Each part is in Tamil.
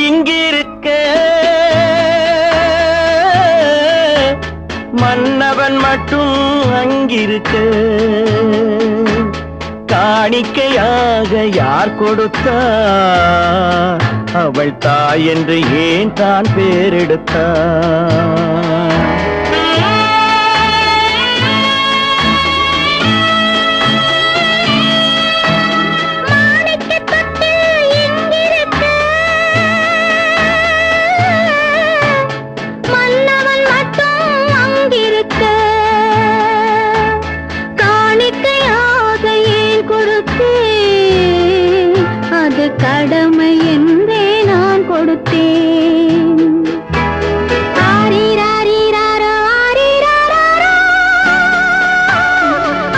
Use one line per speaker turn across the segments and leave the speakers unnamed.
இங்கிருக்க மன்னவன் மட்டும் அங்கிருக்க காணிக்கையாக யார் கொடுத்தார் அவள் தாய் என்று ஏன் தான் பேரெடுத்தார்
கடமை என்றே நான் கொடுத்தேன். ஆரிராரிராரோ, ஆரிராரோ,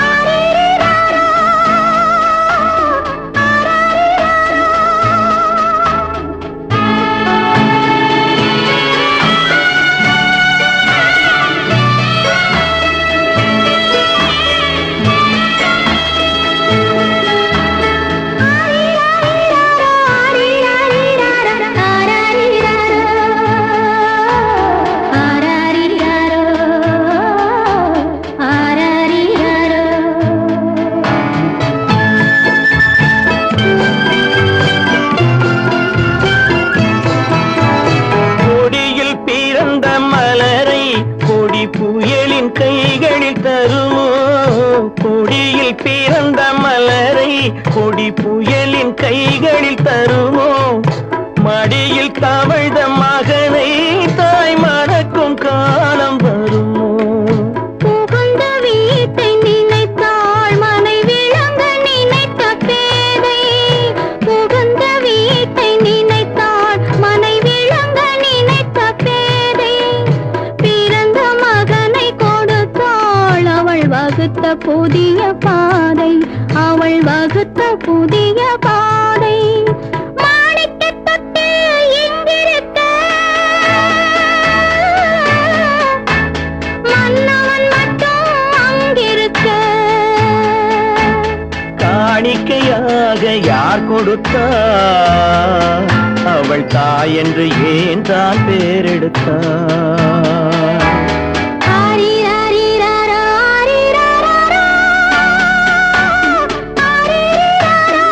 ஆரிராரோ,
புயலின் கைகளில் தருமோ கொடியில் பிறந்த மலரை கொடி புயலின் கைகளில் தருமோ மடியில் தவழ்ந்த மகனை தாய் மறக்கும் காலம் வருமோ
புகுந்த வீட்டை நினைத்தாள் மனை விளங்க நினைத்த பேதை புகுந்த வீட்டை நினைத்தாள் மனை விளங்க நினைத்த பேதை பிறந்த மகனை கொடுத்தாள் அவள் வகுத்த புதிய பாதை அவள் வகுத்த புதிய பாதை மாணிக்கத் தொட்டில் இங்கிருக்க மன்னவன் மட்டும் அங்கிருக்க
காணிக்கையாக யார் கொடுத்தார் அவள் தாய் என்று ஏன் தான் பேரெடுத்தார்
ஆரிராரிராரோ, ஆரிராரோ, ஆரிராரோ,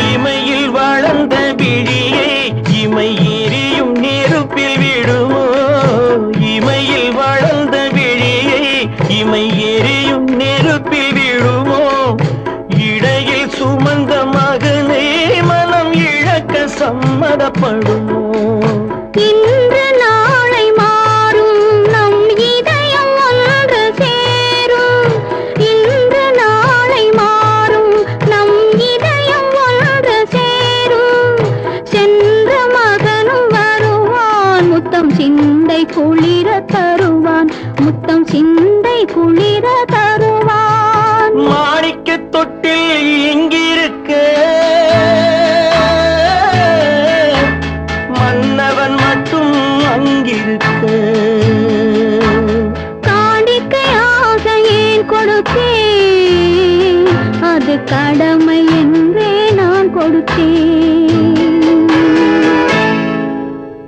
இமையில் வளர்ந்த விழியை இமை எரியும் நெருப்பில் விடுமோ இமையில் வளர்ந்த விழியை இமை எரியும் நெருப்பில் விடுமோ இடையில் சுமந்த மகனை மனம் இழக்க சம்மதப்படுமோ
இன்று நாளை மாறும் நம் இதயம் ஒன்று சேரும் இன்று நாளை மாறும் நம் இதயம் ஒன்று சேரும் சென்ற மகனும் வருவான் முத்தம் சிந்தை குளிர தருவான் முத்தம் சிந்தை குளிர தருவான்
மாணிக்கத் தொட்டில் இங்கிருக்க மன்னவன் மட்டும் அங்கிருக்க
காணிக்கையாக ஏன் கொடுத்தேன் அது கடமை